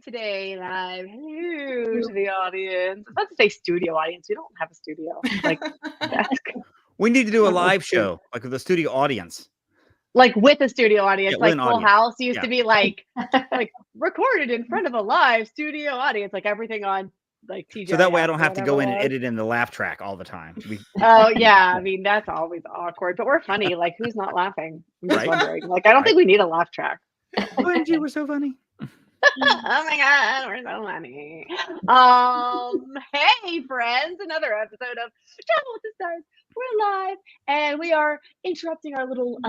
today, live. Hello to the audience. I was about to say studio audience. We don't have a studio. Like, we need to do a live show, like with a studio audience. Like with a studio audience, Yeah, like Full audience. House used to be like recorded in front of a live studio audience, like everything on like TJ. So that way I don't have to go in and edit in the laugh track all the time. Oh yeah, I mean that's always awkward, but we're funny. Like who's not laughing? I'm just wondering. Like I don't think we need a laugh track. OMG, we're so funny. Oh my god, we're so funny. Hey friends, another episode of Travel with the Stars. We're live and we are interrupting our little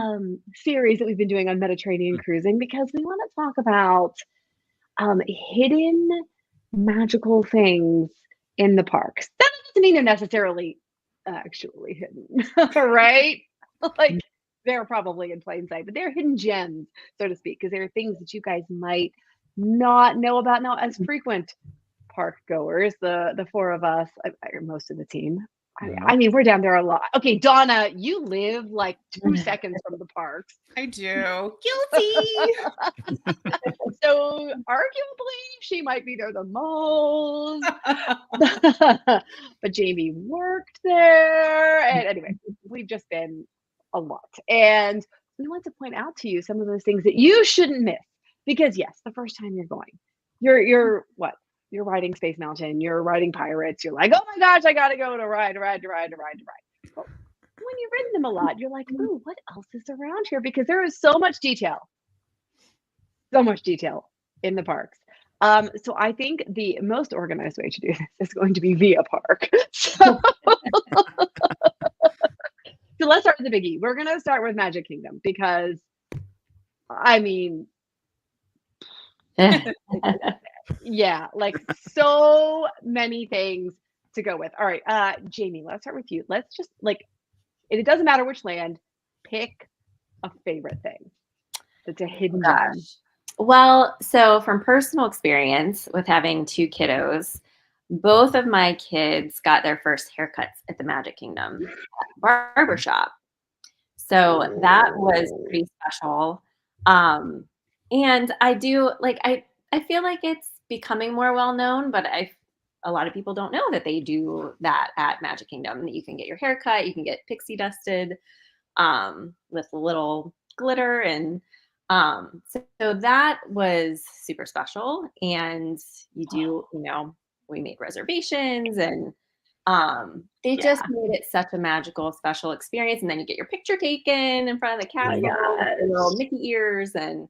series that we've been doing on Mediterranean cruising because we want to talk about hidden magical things in the parks. That doesn't mean they're necessarily actually hidden, right? Like they're probably in plain sight, but they're hidden gems, so to speak, because there are things that you guys might not know about now as frequent park goers. The four of us, most of the team. I mean, we're down there a lot. Okay, Donna, you live like 2 seconds from the parks. I do. Guilty. So arguably, she might be there the most. But Jamie worked there. And anyway, we've just been a lot. And we want to point out to you some of those things that you shouldn't miss. Because yes, the first time you're going, you're what? You're riding Space Mountain, you're riding Pirates, you're like, oh my gosh, I gotta go to ride. But when you've ridden them a lot, you're like, ooh, what else is around here? Because there is so much detail in the parks. So I think the most organized way to do this is going to be via park. So let's start with the biggie. We're gonna start with Magic Kingdom because I mean yeah, like so many things to go with. All right, Jamie, let's start with you. Let's just it doesn't matter which land, pick a favorite thing that's a hidden gem. Well, so from personal experience with having 2 kiddos, both of my kids got their first haircuts at the Magic Kingdom barbershop. So that was pretty special. And I do I feel like it's becoming more well known, but a lot of people don't know that they do that at Magic Kingdom, that you can get your hair cut, you can get pixie dusted with a little glitter. And so that was super special. And you do, we made reservations and they just made it such a magical, special experience. And then you get your picture taken in front of the castle, with little Mickey ears. And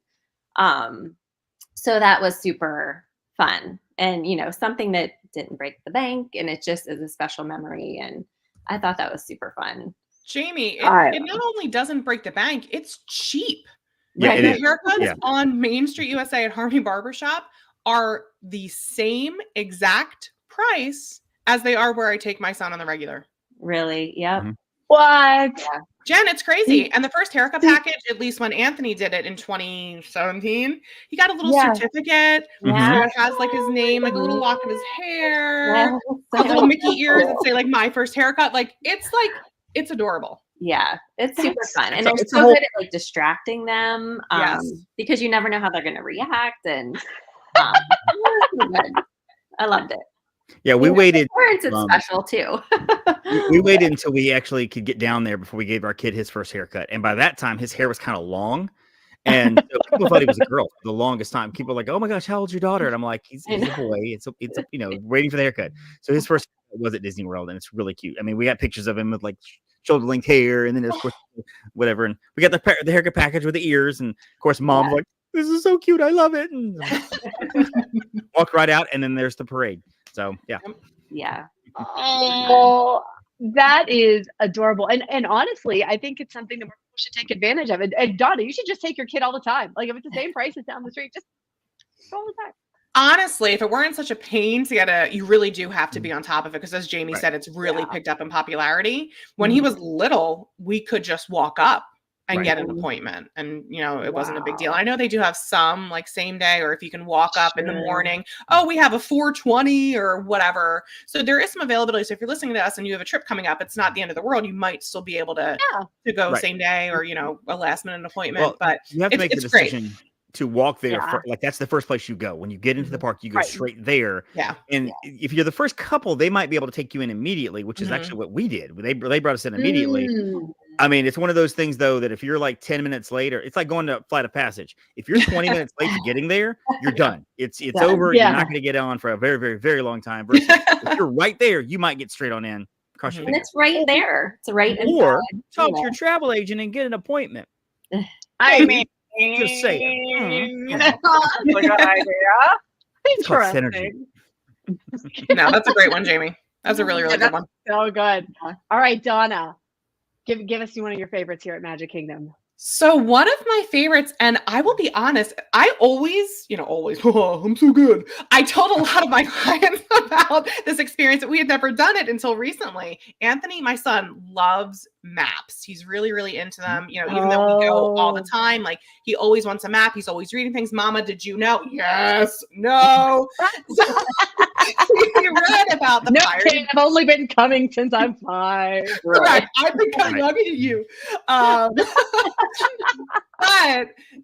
so that was super fun and, something that didn't break the bank, and it just is a special memory. And I thought that was super fun. Jamie, it not only doesn't break the bank, it's cheap. Yeah, the haircuts on Main Street USA at Harmony Barbershop are the same exact price as they are where I take my son on the regular. Really? Yep. Mm-hmm. What? Yeah. Jen, it's crazy. And the first haircut package, at least when Anthony did it in 2017, he got a little certificate. Yeah. So it has his name, a little lock of his hair, little Mickey ears that say my first haircut. It's adorable. Yeah, it's super fun. And they're so good at distracting them because you never know how they're going to react. And I loved it. Yeah, we waited. Parents, it's special too. We waited until we actually could get down there before we gave our kid his first haircut. And by that time, his hair was kind of long. And so people thought he was a girl for the longest time. People were like, oh my gosh, how old's your daughter? And I'm like, he's a boy. It's waiting for the haircut. So his first was at Disney World, and it's really cute. I mean, we got pictures of him with shoulder length hair, and then of course whatever. And we got the haircut package with the ears, and of course mom's like, this is so cute, I love it. And walk right out, and then there's the parade. So yeah. Oh, that is adorable. And honestly, I think it's something that we should take advantage of. And Donna, you should just take your kid all the time. If it's the same price as down the street, just go all the time. Honestly, if it weren't such a pain to you really do have to be on top of it, because as Jamie said, it's really picked up in popularity. When he was little, we could just walk up and get an appointment, and it wasn't a big deal. I know they do have some same day, or if you can walk up in the morning, we have a 4:20 or whatever. So there is some availability. So if you're listening to us and you have a trip coming up, it's not the end of the world. You might still be able to go same day or a last minute appointment. Well, but you have to make the decision to walk there. Yeah. Like that's the first place you go. When you get into the park, you go Right. straight there. Yeah. And if you're the first couple, they might be able to take you in immediately, which is actually what we did. They brought us in immediately. I mean, it's one of those things though, that if you're like 10 minutes later, it's like going to Flight of Passage. If you're 20 minutes late to getting there, you're done. It's over. Yeah. You're not going to get on for a very, very, very long time. Versus if you're right there, you might get straight on in. Cross your And fingers. it's right there. It's right inside. Or talk to your travel agent and get an appointment. I mean, Just say it. that's a good idea. It's called Interesting. No, that's a great one, Jamie. That's a really, really good one. So good. All right, Donna, give us one of your favorites here at Magic Kingdom. So one of my favorites, and I will be honest, I always, oh, I'm so good. I told a lot of my clients about this experience that we had never done it until recently. Anthony, my son, loves maps. He's really, really into them. Even though we go all the time, like he always wants a map. He's always reading things. Mama, did you know? Yes. No. So, he read about the pirate. Kid, I've only been coming since I'm 5. Correct. I've been coming up to you. But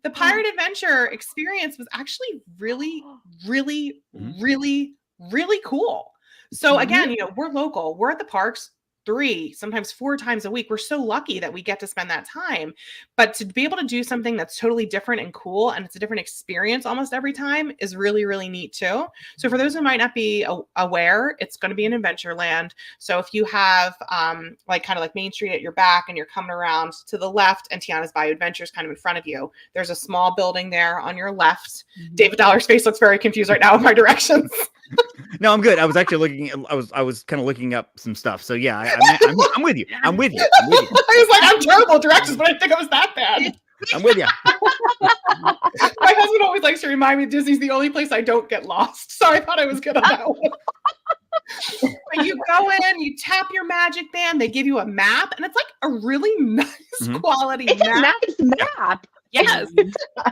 the pirate adventure experience was actually really, really, really, really cool. So again, we're local. We're at the parks 3, sometimes 4 times a week. We're so lucky that we get to spend that time. But to be able to do something that's totally different and cool, and it's a different experience almost every time, is really, really neat too. So for those who might not be aware, it's going to be an Adventureland. So if you have kind of like Main Street at your back and you're coming around to the left and Tiana's Bayou Adventure is kind of in front of you, there's a small building there on your left. David Dollar's face looks very confused right now with my directions. No, I'm good. I was actually looking. I was kind of looking up some stuff. So yeah, I'm with you. I'm with you. I was like, I'm terrible at directions, but I didn't think I was that bad. I'm with you. My husband always likes to remind me Disney's the only place I don't get lost. So I thought I was good on that one. But you go in, you tap your magic band, they give you a map, and it's like a really nice quality It's map. a nice map. Yes.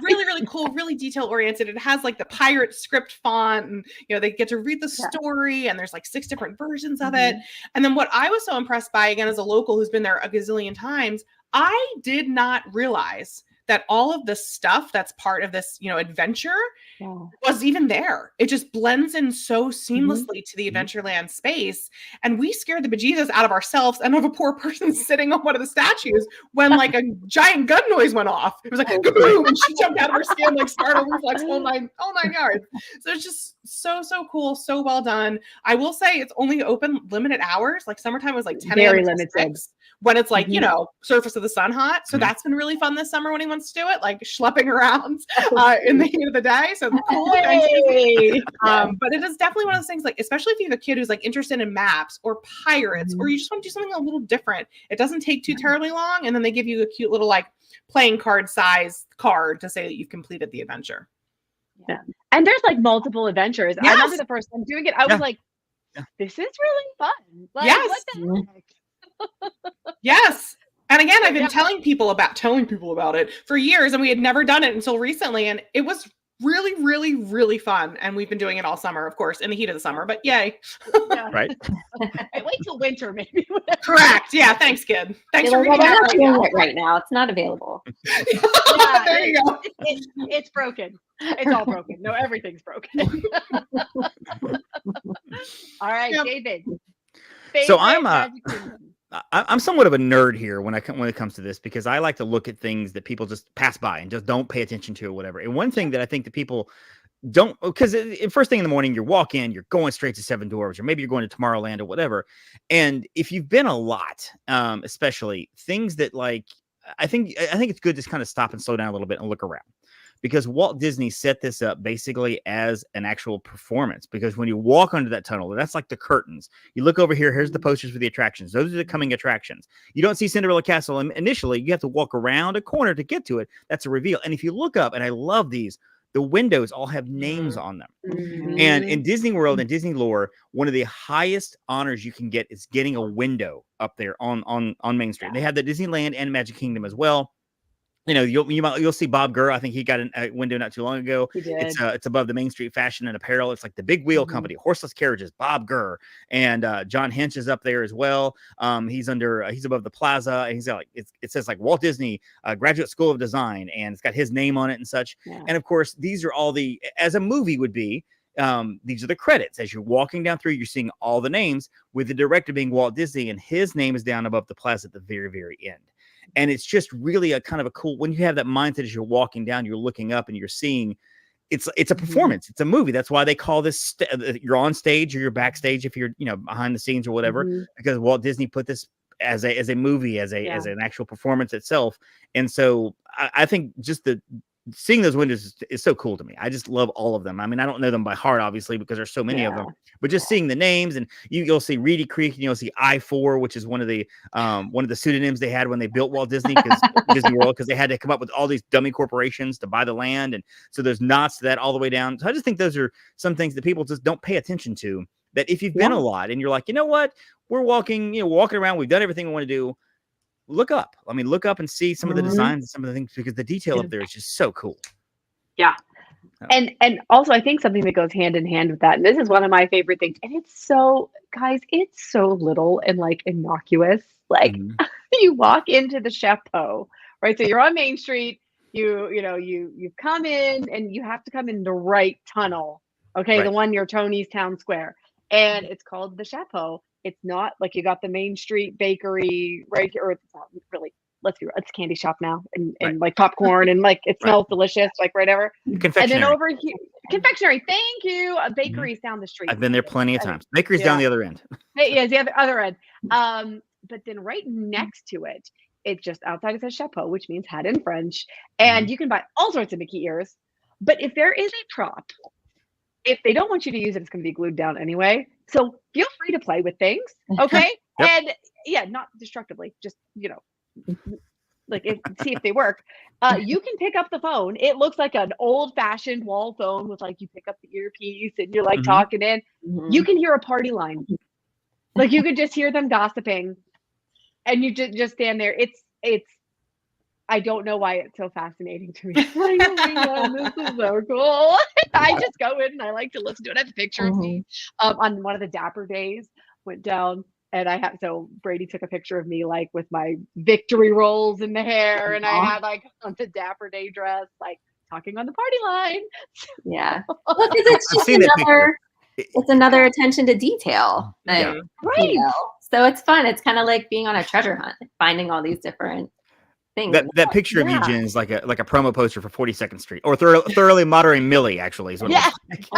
Really, really cool, really detail oriented. It has like the pirate script font, and they get to read the story, and there's like 6 different versions of it. And then what I was so impressed by, again, as a local who's been there a gazillion times, I did not realize that all of the stuff that's part of this, adventure was even there. It just blends in so seamlessly to the Adventureland space. And we scared the bejesus out of ourselves and of a poor person sitting on one of the statues when like a giant gun noise went off. It was like, kaboom, and she jumped out of her skin, like startle reflex, all nine yards. So it's just so cool, so well done. I will say it's only open limited hours. Like summertime was like 10 Very a.m. to limited. 6, when it's like, surface of the sun hot. So that's been really fun this summer when he wants to do it, like schlepping around in the heat of the day. So cool. Hey. But it is definitely one of those things, like, especially if you have a kid who's like interested in maps or pirates, or you just want to do something a little different. It doesn't take too terribly long. And then they give you a cute little like playing card size card to say that you've completed the adventure. Yeah. And there's like multiple adventures. Yes. I remember the first time doing it, I was like, this is really fun. Like, Yes. what the heck? Yes. And again, I've been telling people about it for years, and we had never done it until recently. And it was really, really, really fun. And we've been doing it all summer, of course, in the heat of the summer, but yay. Right. Wait till winter, maybe. Correct. Yeah. Thanks, kid. Thanks for We're reading not that doing right it right now. It's not available. Yeah, there you go. It's broken. It's all broken. No, everything's broken. All right, David. So favorite I'm somewhat of a nerd here when it comes to this, because I like to look at things that people just pass by and just don't pay attention to or whatever. And one thing that I think that people don't, because first thing in the morning, you walk in, you're going straight to Seven Dwarfs, or maybe you're going to Tomorrowland or whatever. And if you've been a lot, especially things that like, I think it's good to kind of stop and slow down a little bit and look around. Because Walt Disney set this up basically as an actual performance. Because when you walk under that tunnel, that's like the curtains. You look over here, here's the posters for the attractions. Those are the coming attractions. You don't see Cinderella Castle initially. You have to walk around a corner to get to it. That's a reveal. And if you look up, and I love these, the windows all have names on them. And in Disney World and Disney lore, one of the highest honors you can get is getting a window up there on Main Street. They have the Disneyland and Magic Kingdom as well. you'll see Bob Gurr. I think he got a window not too long ago. He did. It's above the Main Street Fashion and Apparel. It's like the big wheel company, horseless carriages. Bob Gurr and John Hinch is up there as well. He's above the plaza. And he's got like it says like Walt Disney Graduate School of Design, and it's got his name on it and such. Yeah. And of course, these are all as a movie would be. These are the credits. As you're walking down through, you're seeing all the names, with the director being Walt Disney, and his name is down above the plaza at the very, very end. And it's just really a kind of a cool, when you have that mindset as you're walking down, you're looking up and you're seeing it's a performance. It's a movie. That's why they call this, you're on stage or you're backstage if you're, behind the scenes or whatever, because Walt Disney put this as a movie, as an actual performance itself. And so I think just seeing those windows is so cool to me. I just love all of them. I mean, I don't know them by heart, obviously, because there's so many of them, but just seeing the names, and you'll see Reedy Creek, and you'll see I-4, which is one of the pseudonyms they had when they built Walt Disney Disney World, because they had to come up with all these dummy corporations to buy the land. And so there's nods to that all the way down. So I just think those are some things that people just don't pay attention to, that if you've been a lot and you're like, you know what, we're walking around, we've done everything we want to do. Look up. I mean, look up and see some of the designs and some of the things, because the detail up there is just so cool. Yeah. And also I think something that goes hand in hand with that, and this is one of my favorite things, and it's so little and like innocuous. Like you walk into the Chapeau, right? So you're on Main Street, you come in, and you have to come in the right tunnel. Okay, the one near Tony's Town Square. And it's called the Chapeau. It's not like you got the Main Street bakery right here, or it's not really, let's be real, it's a candy shop now, and like popcorn, and like it smells delicious, like whatever. And then over here, confectionery, thank you. A bakery's down the street. I've been there plenty of times. Bakery's down the other end. Yeah, the other end. But then right next to it, it's just outside, it says Chapeau, which means hat in French. And you can buy all sorts of Mickey ears. But if there is a prop, if they don't want you to use it, it's going to be glued down anyway. So feel free to play with things, okay? And not destructively, just see if they work. You can pick up the phone. It looks like an old-fashioned wall phone with like, you pick up the earpiece and you're like talking in. You can hear a party line. Like you could just hear them gossiping, and you just stand there. It's I don't know why it's so fascinating to me. Like, oh my God, this is so cool. I just go in and I like to listen to it. I have a picture of me on one of the Dapper days, went down, and so Brady took a picture of me like with my victory rolls in the hair, and I had like on the Dapper Day dress, like talking on the party line. Yeah. Well, because it's another attention to detail. Right. So it's fun. It's kind of like being on a treasure hunt, finding all these different things. That picture of you, Jen, is like a promo poster for 42nd Street, or thoroughly modern Millie, actually. Is what it's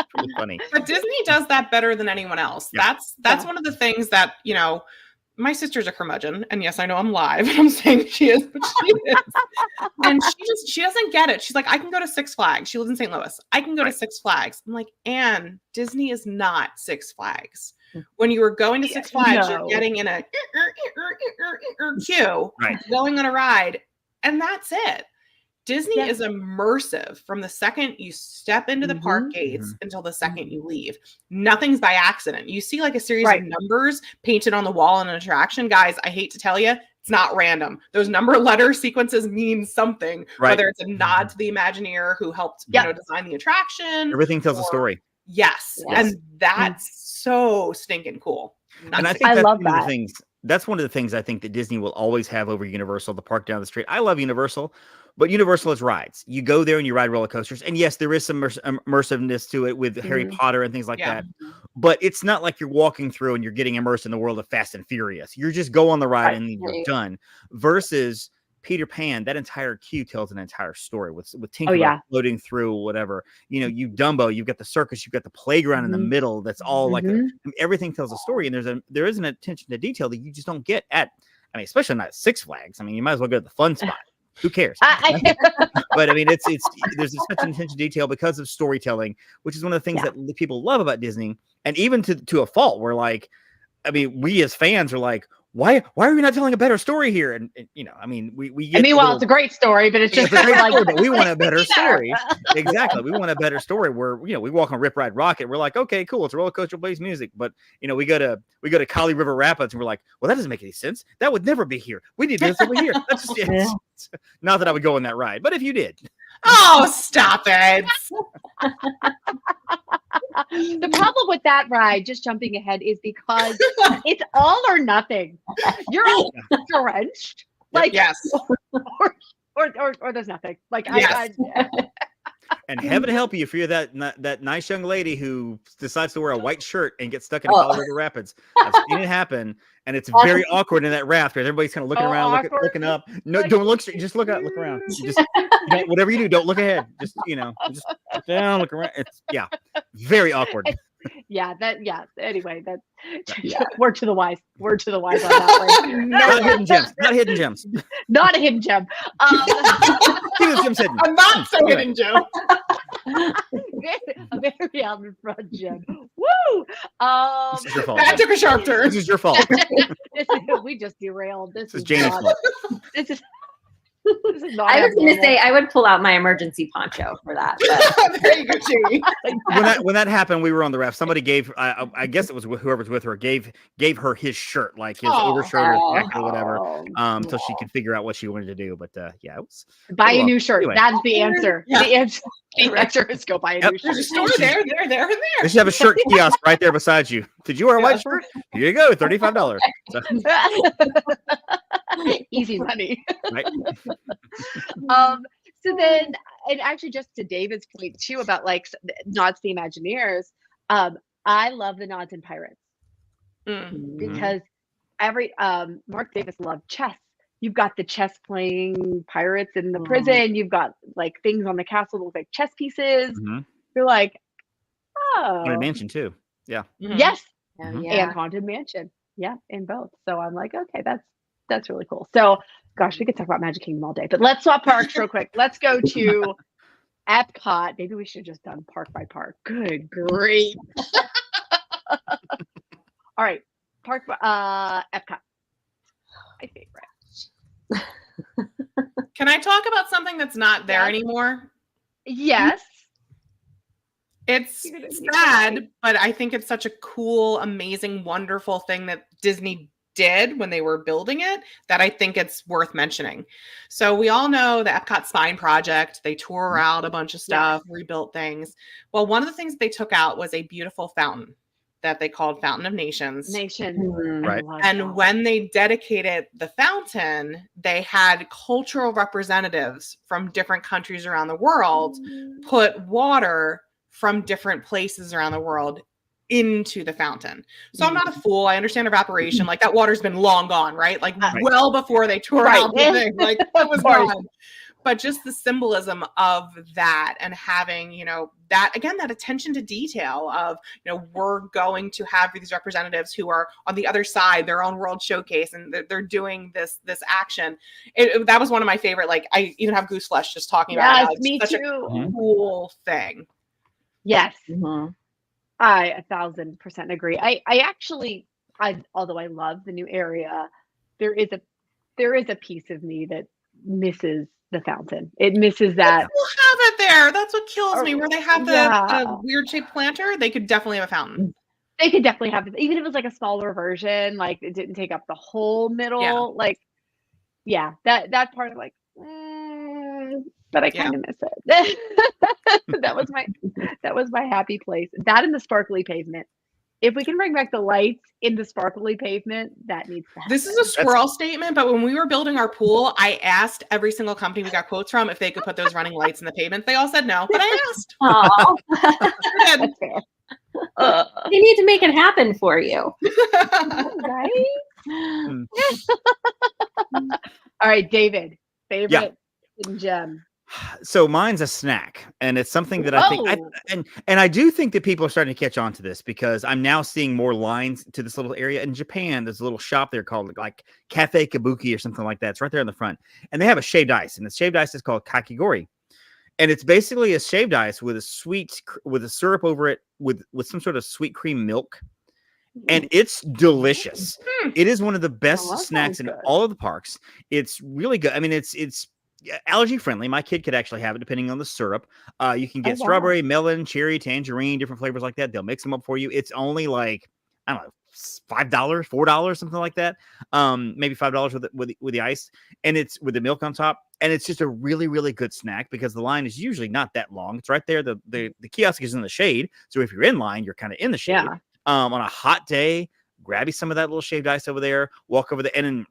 pretty funny. But Disney does that better than anyone else. Yeah. That's one of the things that, my sister's a curmudgeon, and yes, I know I'm live, and I'm saying she is, but she is. And she doesn't get it. She's like, I can go to Six Flags. She lives in St. Louis. I can go to Six Flags. I'm like, Anne, Disney is not Six Flags. When you were going to Six Flags, you're getting in a queue, going on a ride, and that's it. Disney is immersive from the second you step into the park gates until the second you leave. Nothing's by accident. You see like a series of numbers painted on the wall in an attraction. Guys, I hate to tell you, it's not random. Those number letter sequences mean something, whether it's a nod to the Imagineer who helped design the attraction. Everything tells a story. Yes. And that's so stinking cool. And I think that's one of the things. That's one of the things I think that Disney will always have over Universal, the park down the street. I love Universal, but Universal is rides. You go there and you ride roller coasters. And yes, there is some immersiveness to it with Harry Potter and things like that. But it's not like you're walking through and you're getting immersed in the world of Fast and Furious. You're just go on the ride and you're done. Versus Peter Pan, that entire queue tells an entire story with Tinkerbell floating through whatever. You Dumbo, you've got the circus, you've got the playground in the middle. That's all like everything tells a story, and there is an attention to detail that you just don't get at. I mean, especially not at Six Flags. I mean, you might as well go to the fun spot. Who cares? But I mean, there's such an attention to detail because of storytelling, which is one of the things that people love about Disney, and even to a fault. Where like, I mean, we as fans are like, why are we not telling a better story here? And I mean, we get. And meanwhile, it's a great story, but it's just a great like, story, but we want a better story. Exactly, we want a better story where we walk on Rip Ride Rockit. We're like, okay, cool, it's a roller coaster, plays music, but we go to Kali River Rapids, and we're like, well, that doesn't make any sense. That would never be here. We need this over here. That's just not that I would go on that ride, but if you did. Oh, stop it. The problem with that ride, just jumping ahead, is because it's all or nothing. You're all drenched, like yes, or there's nothing. Like yes. And heaven help you if you're that nice young lady who decides to wear a white shirt and get stuck in Colorado Rapids. I've seen it happen, and it's very awkward in that raft where everybody's kind of looking around, looking up. No, don't look straight. Just look out, look around. Just whatever you do, don't look ahead. Just just look down, look around. It's very awkward. Anyway, word to the wise. Word to the wise on that one. Not hidden gems. Not hidden gems. Not a hidden gem. Gems hidden. A not so hidden gem. A very out in front gem. Woo! This is your fault. That took a sharp turn. This is your fault. We just derailed. This is Janie's fault. This is not. I was going to say I would pull out my emergency poncho for that. But. There you go, Jamie. When that happened, we were on the raft. Somebody gave, I guess it was whoever's with her, gave her his shirt, like his overshirt or jacket or whatever, so she could figure out what she wanted to do. But it was buy a new shirt. Anyway. That's the answer. Yeah. The answer is go buy a new shirt. There's a store there, and there. They should have a shirt kiosk right there beside you. Did you wear a white shirt? Here you go, $35. So. Easy money. Right. So then, and actually just to David's point too about like nods to the Imagineers, I love the nods in Pirates because Mark Davis loved chess. You've got the chess playing pirates in the prison. You've got like things on the castle that look like chess pieces. You're like, Haunted Mansion too. Yeah. Yes. Yeah. And Haunted Mansion. Yeah, in both. So I'm like, okay, that's really cool. So gosh, we could talk about Magic Kingdom all day, but let's swap parks real quick. Let's go to Epcot. Maybe we should have just done park by park. Good grief. All right. Epcot. My favorite. Can I talk about something that's not there anymore? Yes. It's sad, but I think it's such a cool, amazing, wonderful thing that Disney did when they were building it that I think it's worth mentioning. So we all know the Epcot Spine Project. They tore out a bunch of stuff, rebuilt things. Well, one of the things they took out was a beautiful fountain that they called Fountain of Nations. Right. And when they dedicated the fountain, they had cultural representatives from different countries around the world put water from different places around the world into the fountain. So I'm not a fool. I understand evaporation. Like that water's been long gone, right? Like well before they tore out the thing. Like it was gone. But just the symbolism of that and having, that again, that attention to detail of, we're going to have these representatives who are on the other side, their own world showcase, and they're doing this action. That was one of my favorite. Like I even have goose flesh just talking about it. Me such too. A cool thing. Yes. I 1,000% agree. I actually, although I love the new area, there is a piece of me that misses the fountain. It misses that. We'll have it there. That's what kills me. Where they have the weird shaped planter, they could definitely have a fountain. They could definitely have it, even if it was like a smaller version. Like it didn't take up the whole middle. That part of like. But I kind of miss it. That was my happy place. That and the sparkly pavement. If we can bring back the lights in the sparkly pavement, that needs to happen. This is a squirrel statement, but when we were building our pool, I asked every single company we got quotes from if they could put those running lights in the pavement. They all said no, but I asked. Oh, That's fair. They need to make it happen for you. Right? All right, David, favorite hidden gem. So mine's a snack, and it's something that I think, and I do think that people are starting to catch on to this because I'm now seeing more lines to this little area in Japan. There's a little shop there called like Cafe Kabuki or something like that. It's right there in the front, and they have a shaved ice, and the shaved ice is called kakigori, and it's basically a shaved ice with a syrup over it with some sort of sweet cream milk. and it's delicious. It is one of the best that snacks sounds in good. all of the parks. It's really good. I mean, it's allergy friendly. My kid could actually have it depending on the syrup. You can get wow. strawberry, melon, cherry, tangerine, different flavors like that. They'll mix them up for you. It's only like, I don't know, $5, $4, something like that. Maybe $5 with the ice, and it's with the milk on top. And it's just a really, really good snack because the line is usually not that long. It's right there. The kiosk is in the shade. So if you're in line, you're kind of in the shade. Yeah. On a hot day, grab you some of that little shaved ice over there, walk over the and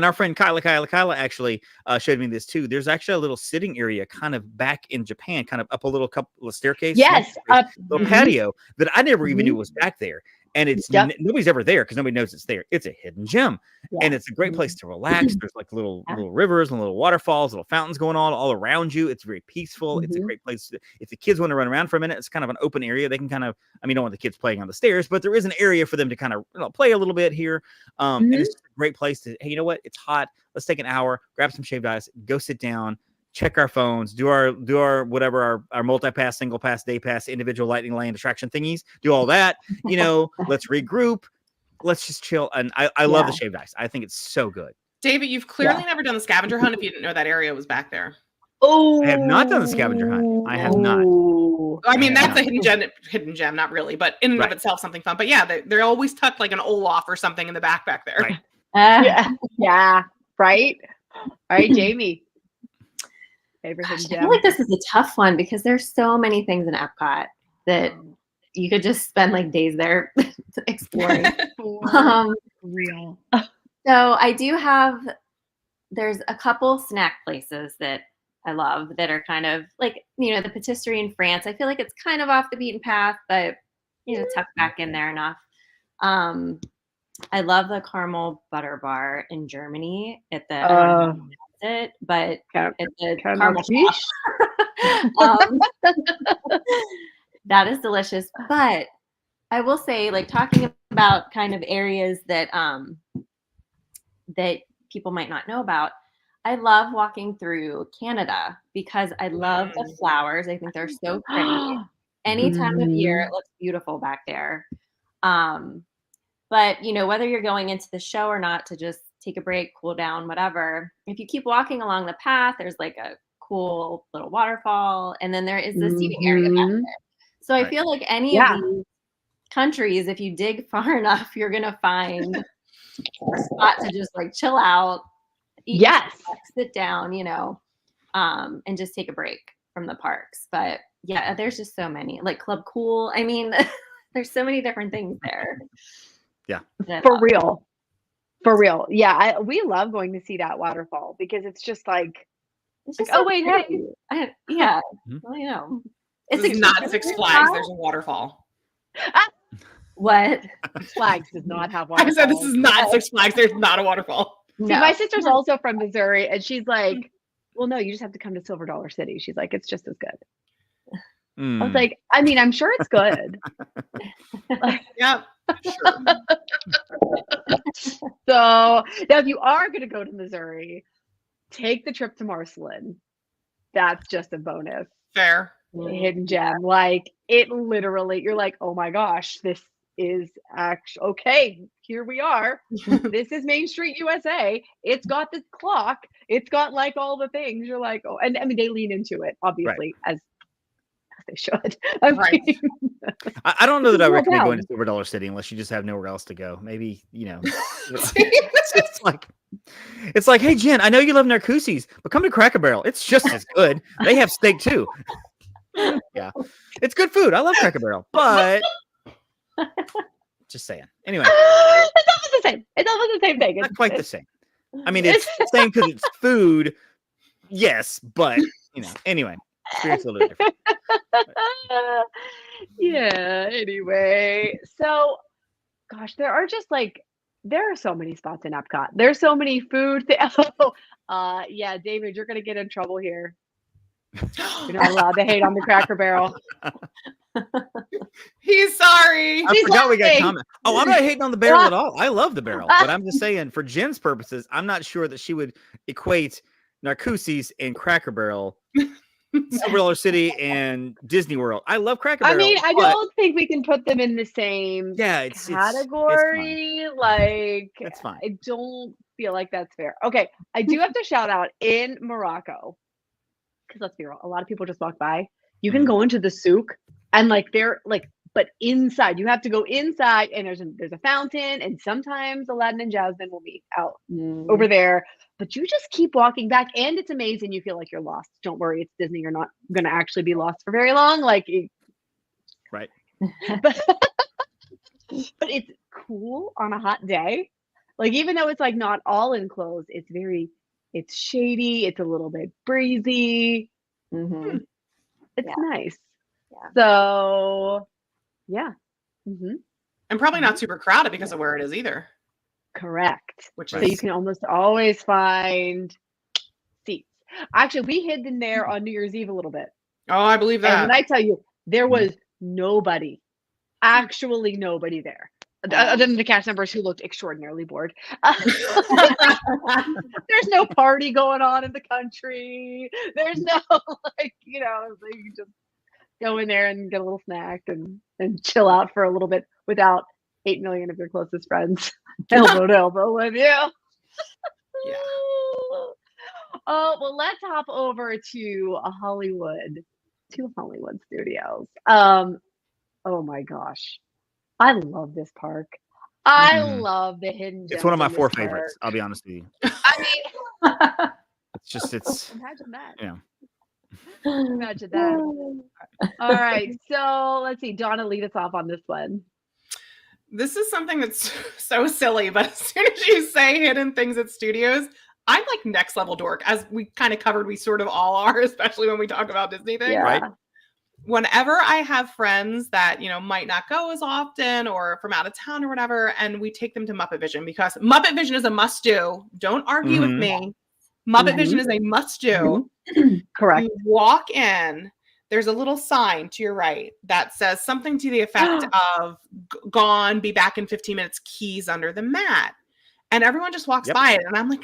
our friend Kyla actually showed me this too. There's actually a little sitting area kind of back in Japan, kind of up a little couple of staircase. Yes, up little patio that I never even knew was back there. And it's nobody's ever there because nobody knows it's there. It's a hidden gem, and it's a great place to relax. There's like little rivers and little waterfalls, little fountains going on all around you. It's very peaceful. It's a great place if the kids want to run around for a minute. It's kind of an open area. They can kind of, I mean, don't want the kids playing on the stairs, but there is an area for them to kind of play a little bit here. And it's a great place to, hey, you know what? It's hot. Let's take an hour, grab some shaved ice, go sit down, check our phones, do our whatever, our multi-pass, single pass, day pass, individual lightning lane attraction thingies, do all that, let's regroup, let's just chill. And I love the shaved ice. I think it's so good. David, you've clearly never done the scavenger hunt if you didn't know that area was back there. Oh, I have not done the scavenger hunt. I have not. I mean, that's a hidden gem, not really, but in and of itself, something fun. But yeah, they're always tucked like an Olaf or something in the back there. Right. Yeah. Right. All right, Jamie. Favorite hidden I gem? feel like this is a tough one because there's so many things in Epcot that you could just spend like days there exploring. Real. So I do have, there's a couple snack places that I love that are kind of like, the patisserie in France. I feel like it's kind of off the beaten path, but, tucked back in there enough. I love the caramel butter bar in Germany at the, I don't know if that's it, but at the caramel shop. That is delicious. But I will say, like, talking about kind of areas that that people might not know about, I love walking through Canada because I love the flowers. I think they're so pretty. Any time of year, it looks beautiful back there. But, whether you're going into the show or not to just take a break, cool down, whatever, if you keep walking along the path, there's like a cool little waterfall. And then there is the seating area back there. So I feel like any of these countries, if you dig far enough, you're going to find a spot to just like chill out, eat, sit down, and just take a break from the parks. But yeah, there's just so many, like Club Cool. I mean, there's so many different things there. Yeah. For real. Yeah. We love going to see that waterfall because it's just like, so wait, pretty. hey. Well, This is not Six Flags. There's a waterfall. What? Six Flags does not have waterfalls. I said this is not Six Flags. There's not a waterfall. See, my sister's also from Missouri, and she's like, well, no, you just have to come to Silver Dollar City. She's like, it's just as good. I was like, I mean, I'm sure it's good. Yeah, sure. So now if you are going to go to Missouri, take the trip to Marceline. That's just a bonus. Fair. Hidden gem. Like, it literally, you're like, oh my gosh, this is actually, okay, here we are. This is Main Street, USA. It's got this clock. It's got like all the things. You're like, oh, and I mean, they lean into it, obviously, as they should. I don't know that I recommend going to Silver Dollar City unless you just have nowhere else to go. Maybe, it's like, hey, Jen, I know you love Narcoossee's, but come to Cracker Barrel. It's just as good. They have steak too. Yeah, it's good food. I love Cracker Barrel, but just saying. Anyway, it's almost the same. It's almost the same thing. It's not quite the same. I mean, it's the same because it's food. Yes, but anyway, it's a little different. Yeah. Anyway, so gosh, there are so many spots in Epcot. There's so many food. Yeah, David, you're gonna get in trouble here. You're not allowed to hate on the Cracker Barrel. He's sorry. I forgot we got comment. Oh, I'm not hating on the barrel at all. I love the barrel, but I'm just saying for Jen's purposes, I'm not sure that she would equate Narcoossee's and Cracker Barrel Silver City and Disney World. I love Cracker Barrel. I mean, I don't think we can put them in the same category. Like, that's fine. I don't feel like that's fair. Okay, I do have to shout out in Morocco, because let's be real, a lot of people just walk by. You can go into the souk, and like they're like, but inside you have to go inside, and there's a fountain, and sometimes Aladdin and Jasmine will meet out over there. But you just keep walking back, and it's amazing. You feel like you're lost. Don't worry, it's Disney. You're not going to actually be lost for very long. Like, right. But it's cool on a hot day. Like, even though it's like not all enclosed, it's shady. It's a little bit breezy. It's nice. Yeah. So, yeah. And probably not super crowded because of where it is either. Correct. Which so you can almost always find seats. Actually, we hid in there on New Year's Eve a little bit. Oh, I believe that. And when I tell you, there was nobody, actually nobody there. Other than the cast members who looked extraordinarily bored. There's no party going on in the country. There's no, like, you can just go in there and get a little snack and chill out for a little bit without 8 million of your closest friends elbow to elbow with you. Yeah. Oh, well, let's hop over to Hollywood Studios. Oh my gosh. I love this park. I love the hidden gems. It's one of my 4 favorites. I'll be honest with you. I mean, it's imagine that. Yeah. Imagine that. All right. So let's see. Donna, lead us off on this one. This is something that's so silly, but as soon as you say hidden things at studios, I'm like next level dork. As we kind of covered, we sort of all are, especially when we talk about Disney things. Yeah. Right? Whenever I have friends that, might not go as often or from out of town or whatever, and we take them to Muppet Vision because Muppet Vision is a must do. Don't argue with me. Muppet Vision is a must do. Correct. You walk in, there's a little sign to your right that says something to the effect of gone, be back in 15 minutes, keys under the mat. And everyone just walks by it. And I'm like,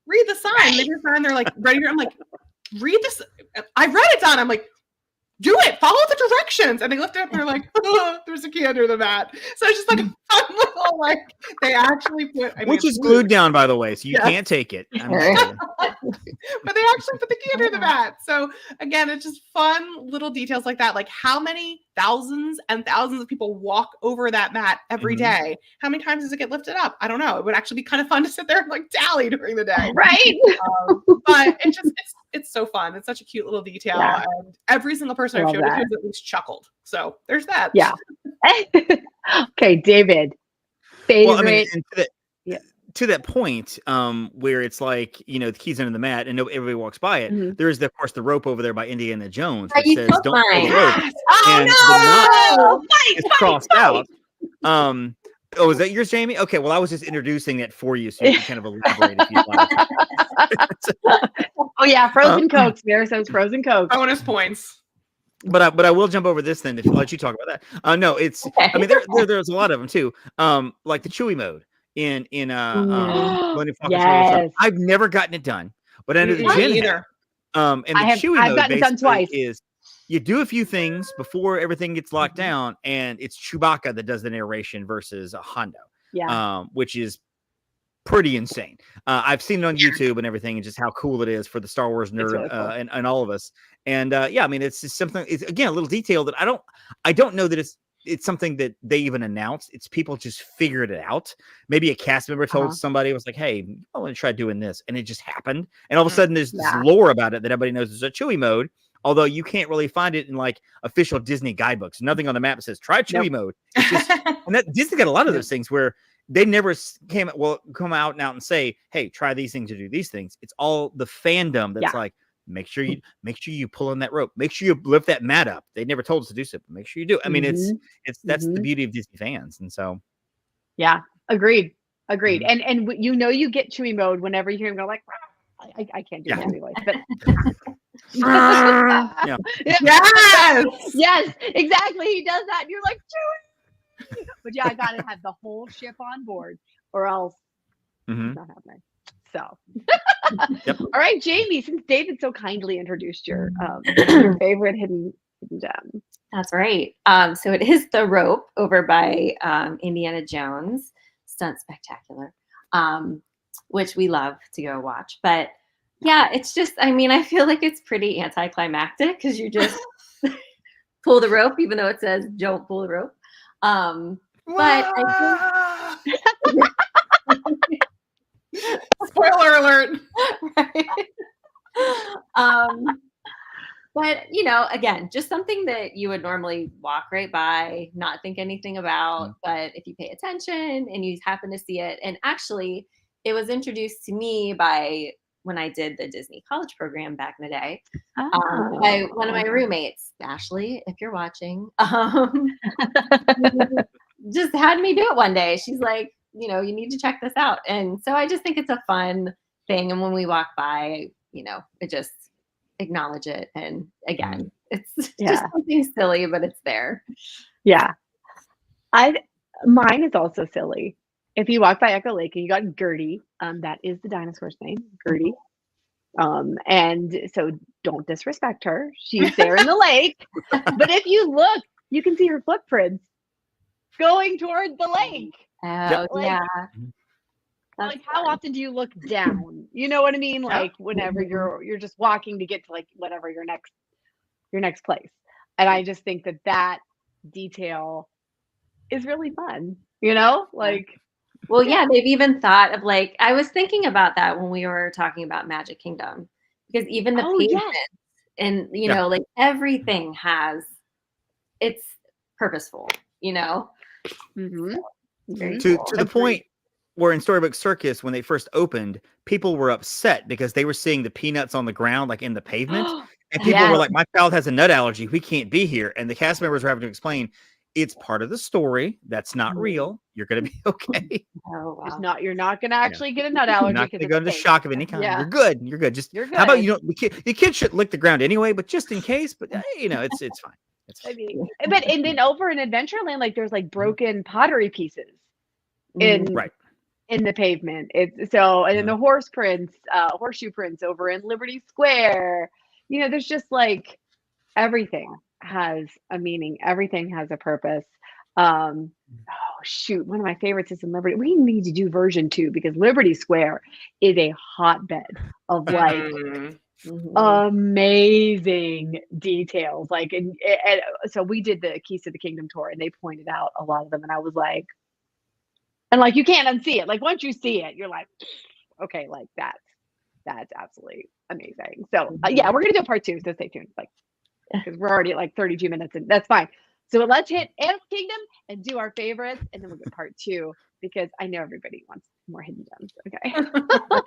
read the sign. Right. They just sign. They're like, right here. I'm like, read this. I read it down. I'm like, do it. Follow the directions. And they lift it up. And they're like, oh, there's a key under the mat. So it's just like a fun little, like, they actually put. Which is glued down, by the way, so you can't take it. But they actually put the key under the mat. So again, it's just fun little details like that. Like, how many thousands and thousands of people walk over that mat every day? How many times does it get lifted up? I don't know. It would actually be kind of fun to sit there and like tally during the day. Right. But it's so fun. It's such a cute little detail. Yeah. And every single person I've showed it to has at least chuckled. So there's that. Yeah. Okay, David. Favorite. Well, I mean, to that point, where it's like, the keys under the mat and everybody walks by it, there's, of course, the rope over there by Indiana Jones that says, don't pull the rope. And the knot is crossed out. Oh, is that yours, Jamie? Okay, well, I was just introducing it for you so you can kind of elaborate if you'd like. Oh, yeah, frozen Cokes. Mary says frozen Cokes. Bonus points. But I will jump over this then if I'll let you talk about that. No, it's I mean there's a lot of them too. Like the Chewy mode in yes. I've never gotten it done, but under the Gen either. And the Chewy mode gotten it done twice. Is you do a few things before everything gets locked down, and it's Chewbacca that does the narration versus Hondo. Yeah. Which is pretty insane. I've seen it on YouTube and everything, and just how cool it is for the Star Wars nerd really cool. and all of us. And I mean, it's just something. It's again a little detail that I don't know that it's something that they even announced. It's people just figured it out. Maybe a cast member told somebody, was like, "Hey, I want to try doing this," and it just happened. And all of a sudden, there's this lore about it that everybody knows there's a Chewy mode. Although you can't really find it in like official Disney guidebooks. Nothing on the map says try Chewy mode. It's just, and that Disney got a lot of those things where they never come out and say, "Hey, try these things to do these things." It's all the fandom that's like, make sure you pull on that rope. Make sure you lift that mat up. They never told us to do so, but make sure you do. I mean, that's the beauty of Disney fans, and so agreed. And you get Chewy mode whenever you hear him go like, I can't do that anyway, but. Yes, exactly. He does that, and you're like, Chewy. But I gotta have the whole ship on board, or else it's not happening. So, Yep. all right, Jamie, since David so kindly introduced your favorite hidden gem. That's right. So it is The Rope over by Indiana Jones, Stunt Spectacular, which we love to go watch. But yeah, it's just, I mean, I feel like it's pretty anticlimactic because you just pull the rope, even though it says don't pull the rope. But I think spoiler alert. right? But again, just something that you would normally walk right by, not think anything about. But if you pay attention and you happen to see it, and actually, it was introduced to me by when I did the Disney college program back in the day, by one of my roommates, Ashley, if you're watching, just had me do it one day. She's like, you need to check this out. And so I just think it's a fun thing. And when we walk by, it just acknowledge it. And again, it's just something silly, but it's there. Yeah. Mine is also silly. If you walk by Echo Lake and you got Gertie, that is the dinosaur's name, Gertie. And so don't disrespect her. She's there in the lake. But if you look, you can see her footprints going toward the lake. Oh, yeah. Like how often do you look down? You know what I mean? Like whenever you're just walking to get to like whatever your next place. And I just think that detail is really fun, like. Well, yeah, they've even thought of like, I was thinking about that when we were talking about Magic Kingdom, because even the pavements and, like everything it's purposeful, Mm-hmm. To the point where in Storybook Circus, when they first opened, people were upset because they were seeing the peanuts on the ground, like in the pavement. And people were like, my child has a nut allergy. We can't be here. And the cast members were having to explain, it's part of the story. That's not real. You're going to be okay. Oh, wow. You're not going to actually get a nut allergy. You're not going to go into shock of any kind. Yeah. You're good. You're good. Just, how about you don't, the kid should lick the ground anyway, but just in case, but it's fine. I mean, and then over in Adventureland, like there's like broken pottery pieces in the pavement. It's so, and then the horseshoe prints over in Liberty Square. There's just like everything has a meaning. Everything has a purpose. Oh shoot, one of my favorites is in Liberty. We need to do version 2 because Liberty Square is a hotbed of like amazing details. Like, and so we did the Keys to the Kingdom tour, and they pointed out a lot of them, and I was like, and like you can't unsee it. Like once you see it, you're like, okay, like that's absolutely amazing. So yeah, we're gonna do a part 2. So stay tuned. Like, because we're already at like 32 minutes, and that's fine. So let's hit Animal Kingdom and do our favorites, and then we'll get part 2 because I know everybody wants more hidden gems. Okay. All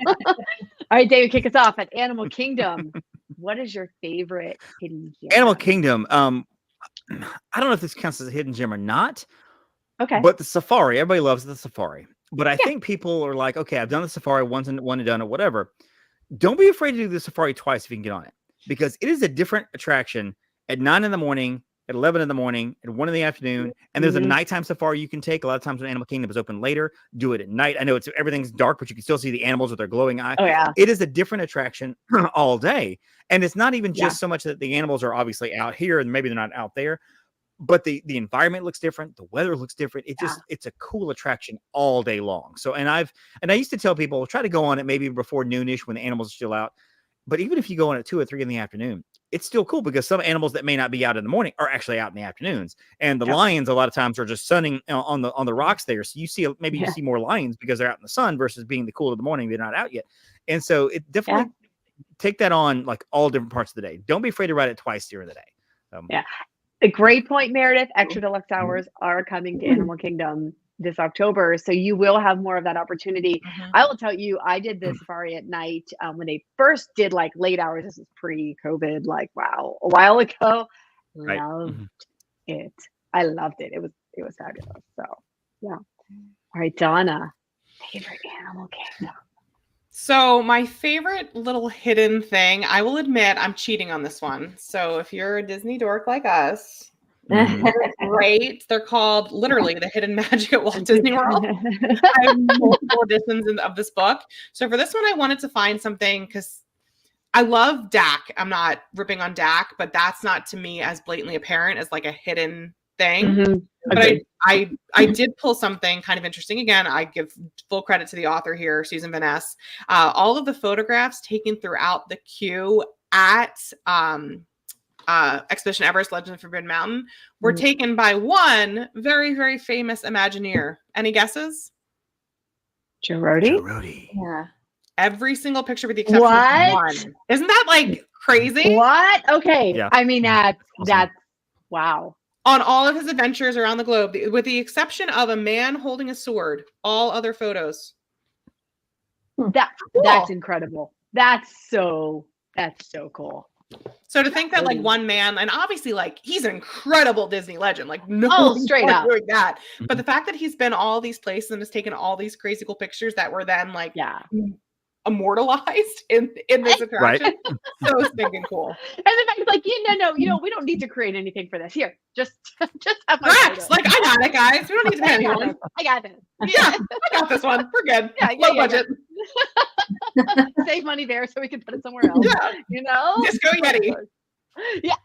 right, David, kick us off at Animal Kingdom. What is your favorite hidden gem? Animal Kingdom. I don't know if this counts as a hidden gem or not. Okay. But the safari, everybody loves the safari. But I think people are like, okay, I've done the safari once and done it, whatever. Don't be afraid to do the safari twice if you can get on it, because it is a different attraction at 9 in the morning, at 11 in the morning, at 1 in the afternoon. And there's a nighttime safari you can take. A lot of times when Animal Kingdom is open later, do it at night. I know everything's dark, but you can still see the animals with their glowing eyes. Oh, yeah. It is a different attraction all day. And it's not even just so much that the animals are obviously out here and maybe they're not out there, but the environment looks different. The weather looks different. It's a cool attraction all day long. So, and I used to tell people, try to go on it maybe before noonish when the animals are still out. But even if you go on at 2 or 3 in the afternoon, it's still cool because some animals that may not be out in the morning are actually out in the afternoons. And the lions, a lot of times, are just sunning on the rocks there. So you see, maybe you see more lions because they're out in the sun versus being the cool of the morning. They're not out yet. And so it definitely take that on like all different parts of the day. Don't be afraid to ride it twice during the day. A great point, Meredith. Extra deluxe hours are coming to Animal Kingdom this October, so you will have more of that opportunity. I will tell you, I did the safari at night when they first did like late hours. This is pre-COVID, like wow, a while ago. Loved it. I loved it. It was fabulous. So yeah. All right, Donna, favorite Animal Kingdom. So my favorite little hidden thing, I will admit I'm cheating on this one. So if you're a Disney dork like us, Great. They're called literally The Hidden Magic at Walt Disney World. I have multiple editions of this book. So for this one, I wanted to find something because I love Dak. I'm not ripping on Dak, but that's not to me as blatantly apparent as like a hidden thing. But I did pull something kind of interesting. Again, I give full credit to the author here, Susan Van Ness. All of the photographs taken throughout the queue at Expedition Everest Legend of Forbidden Mountain were taken by one very, very famous Imagineer. Any guesses? Joe Rohde? Joe Rohde. Yeah. Every single picture with the exception of one. Isn't that like crazy? What? Okay. Yeah. I mean, that's wow. On all of his adventures around the globe, with the exception of a man holding a sword, all other photos. That's incredible. That's so cool. So to think that like one man, and obviously like he's an incredible Disney legend, like straight up doing that. But the fact that he's been all these places and has taken all these crazy cool pictures that were then like immortalized in this attraction, so stinking cool. And the fact like no, we don't need to create anything for this. Here, just have my Rex, like I got it, guys. We don't need to pay anyone. I got this. Yeah, I got this one. We're good. Low budget. Save money there so we can put it somewhere else. Yeah. Disco Yeti. Yeah.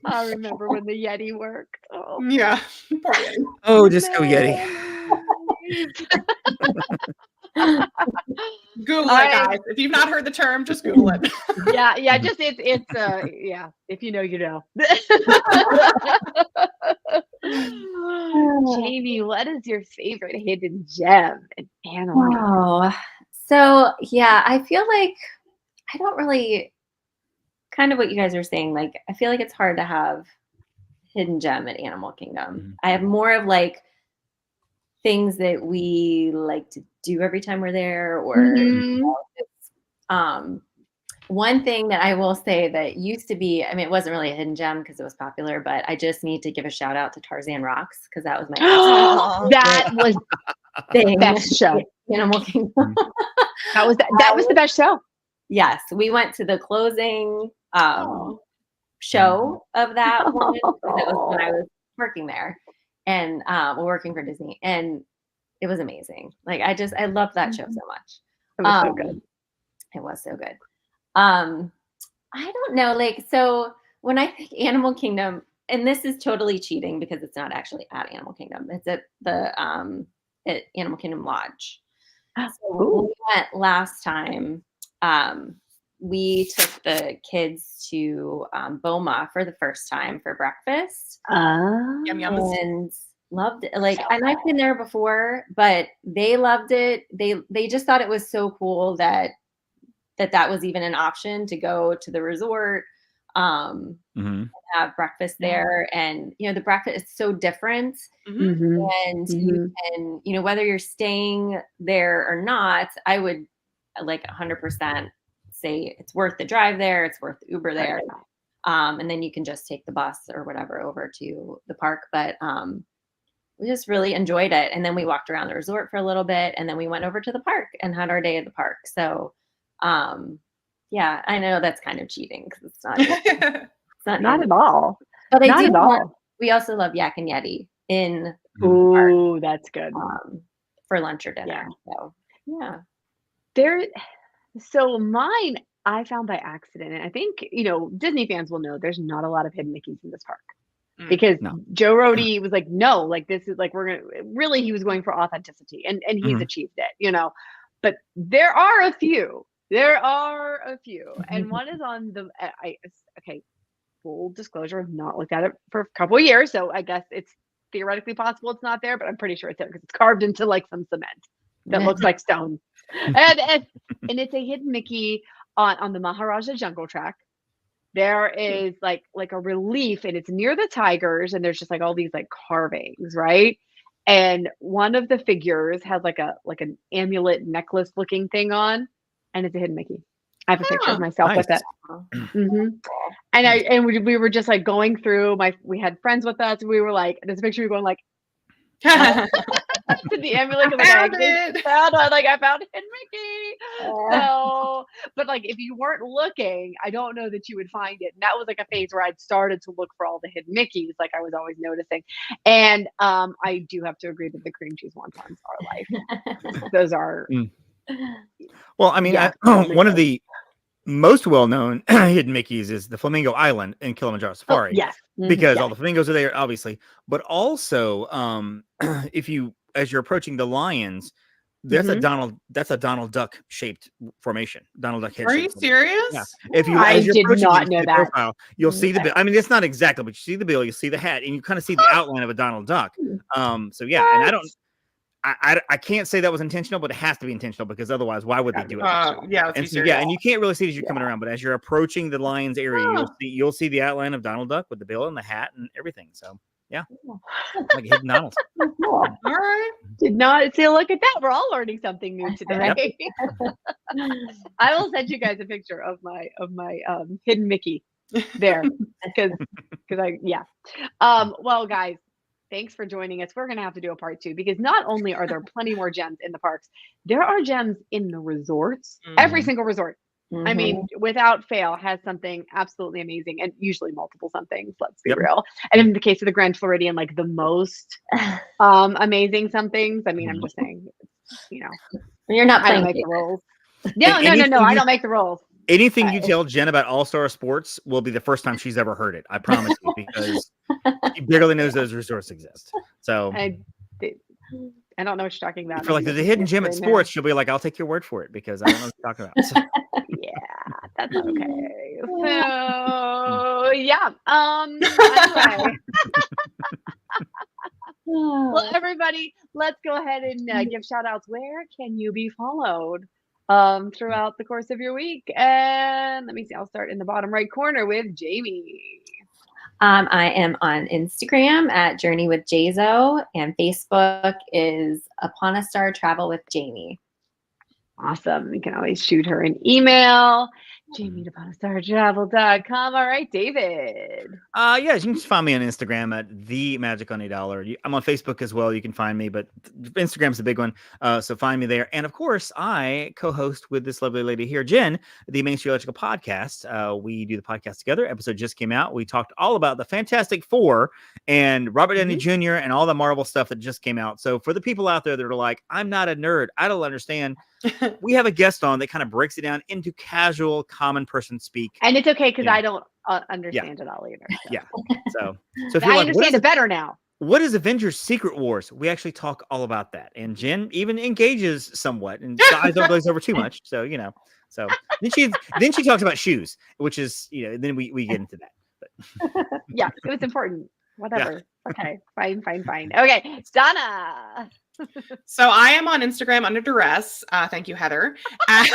I remember when the Yeti worked. Oh. Yeah. Poor Yeti. Oh, Disco Yeti. Google it, guys. If you've not heard the term, just Google it. Yeah, just it's if you know, you know. Jamie, what is your favorite hidden gem in Animal? Oh, so yeah, I feel like I don't really kind of what you guys are saying. Like, I feel like it's hard to have hidden gem at Animal Kingdom. I have more of like things that we like to do every time we're there, or one thing that I will say that used to be, I mean, it wasn't really a hidden gem because it was popular, but I just need to give a shout out to Tarzan Rocks because that was my that was the best show. Animal Kingdom. That was the best show. Yes, we went to the closing show of that one. That was when I was working there and working for Disney, and it was amazing. Like I loved that show so much. It was so good. It was so good. I don't know, like, so when I think Animal Kingdom, and this is totally cheating because it's not actually at Animal Kingdom, it's at the at Animal Kingdom Lodge. So when we went last time, we took the kids to Boma for the first time for breakfast. Yum, yum. And loved it. Like, and I've been there before, but they loved it. They just thought it was so cool that was even an option to go to the resort, have breakfast there. And, the breakfast is so different. And you can, whether you're staying there or not, I would like 100% say it's worth the drive there. It's worth the Uber there. And then you can just take the bus or whatever over to the park. But we just really enjoyed it. And then we walked around the resort for a little bit, and then we went over to the park and had our day at the park. So yeah, I know that's kind of cheating because it's not at all. But we also love Yak and Yeti in park. That's good. For lunch or dinner. So yeah. So mine I found by accident, and I think Disney fans will know there's not a lot of hidden Mickeys in this park. Because Joe Rohde was like, no, like this is like, he was going for authenticity, and he's achieved it, but there are a few, and one is on the, full disclosure, I've not looked at it for a couple of years, so I guess it's theoretically possible it's not there, but I'm pretty sure it's there because it's carved into like some cement that looks like stone, and it's a hidden Mickey on the Maharaja Jungle Track. There is like a relief, and it's near the tigers, and there's just like all these like carvings, right? And one of the figures has like an amulet necklace looking thing on, and it's a hidden Mickey. I have a picture of myself with it. And we were just like going through we had friends with us, and we were like, there's a picture, we were going like, to the Emily, like, Found it. I found Hidden Mickey. So, but like, if you weren't looking, I don't know that you would find it. And that was like a phase where I'd started to look for all the hidden Mickeys, like I was always noticing. And I do have to agree that the cream cheese wontons are life. Those are. Well, I mean, one of the most well-known hidden Mickeys is the Flamingo Island in Kilimanjaro Safari. Yes. Because all the flamingos are there, obviously, but also if you, as you're approaching the lions, that's a Donald Duck shaped formation. Donald Duck head. Are you serious? Yeah. If you, I as you're did approaching not the know that. profile, you'll see the bill. I mean, it's not exactly, but you see the bill, you see the hat, and you kind of see the outline of a Donald Duck. So yeah, and I can't say that was intentional, but it has to be intentional because otherwise, why would they do it? Yeah, and so, and you can't really see it as you're coming around, but as you're approaching the lion's area, you'll see the outline of Donald Duck with the bill and the hat and everything. So yeah, like hidden Donald. All right, did not see. Look at that. We're all learning something new today. I will send you guys a picture of my hidden Mickey there because well, guys. Thanks for joining us. We're going to have to do a part 2 because not only are there plenty more gems in the parks, there are gems in the resorts. Every single resort, I mean, without fail, has something absolutely amazing, and usually multiple somethings. Let's be real. And in the case of the Grand Floridian, like the most amazing somethings. I mean, I'm just saying, you're not playing the rules. No, I don't make the rules. Anything you tell Jen about All-Star Sports will be the first time she's ever heard it. I promise you, because she barely knows those resorts exist. So I don't know what you're talking about. For like there's a hidden gem at sports, she'll be like, "I'll take your word for it," because I don't know what you're talking about. So. Yeah, that's okay. So anyway. Well, everybody, let's go ahead and give shout outs. Where can you be followed throughout the course of your week? And let me see, I'll start in the bottom right corner with Jamie. I am on Instagram at Journey with Jazo, and Facebook is Upon a Star Travel with Jamie. Awesome. You can always shoot her an email. Jamie@uponaStarTravel.com. All right, David. Yeah, you can just find me on Instagram at @themagiconadollar. I'm on Facebook as well. You can find me, but Instagram's the big one. So find me there. And of course, I co-host with this lovely lady here, Jen, the Main Street Electrical Podcast. We do the podcast together. Episode just came out. We talked all about the Fantastic Four and Robert Downey Jr. and all the Marvel stuff that just came out. So for the people out there that are like, I'm not a nerd, I don't understand. We have a guest on that kind of breaks it down into casual, common person speak. And it's okay because I don't understand it all either. So. Yeah. So if you're I like, understand it better now. What is Avengers Secret Wars? We actually talk all about that. And Jen even engages somewhat and eyes don't glaze over too much. So, so then she talks about shoes, which is, then we get into that. But. Yeah, it was important. Whatever. Yeah. Okay. Fine. Okay. Donna. So I am on Instagram under duress. Thank you, Heather. At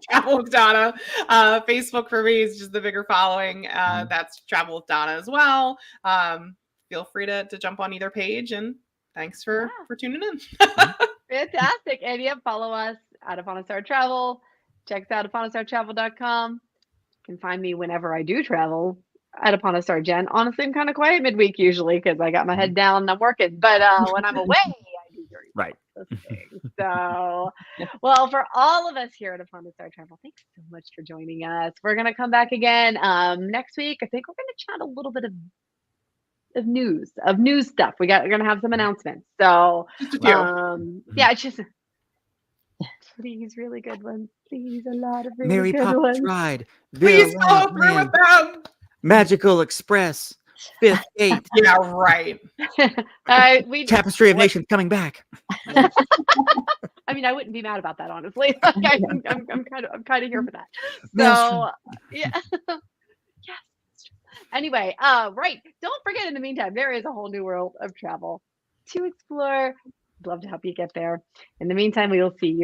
Travel with Donna. Facebook for me is just the bigger following. That's Travel with Donna as well. Feel free to jump on either page, and thanks for tuning in. Fantastic. And follow us at Upon a Star Travel. Check us out at uponaStarTravel.com. You can find me whenever I do travel at Upon a Star Jen. Honestly, I'm kind of quiet midweek usually because I got my head down and I'm working. But when I'm away, I do very right. So, well, for all of us here at Upon a Star Travel, thanks so much for joining us. We're gonna come back again next week. I think we're gonna chat a little bit of news stuff. We're gonna have some announcements. So, it's just please, really good ones. Please, a lot of really Mary good Poppins ones. Ride. Please follow through with them. Magical Express, 5th Gate. Yeah, right. Tapestry of Nations coming back. I mean, I wouldn't be mad about that, honestly. I'm kind of here for that. So, yeah. Yes. Anyway, right. Don't forget, in the meantime, there is a whole new world of travel to explore. I'd love to help you get there. In the meantime, we will see you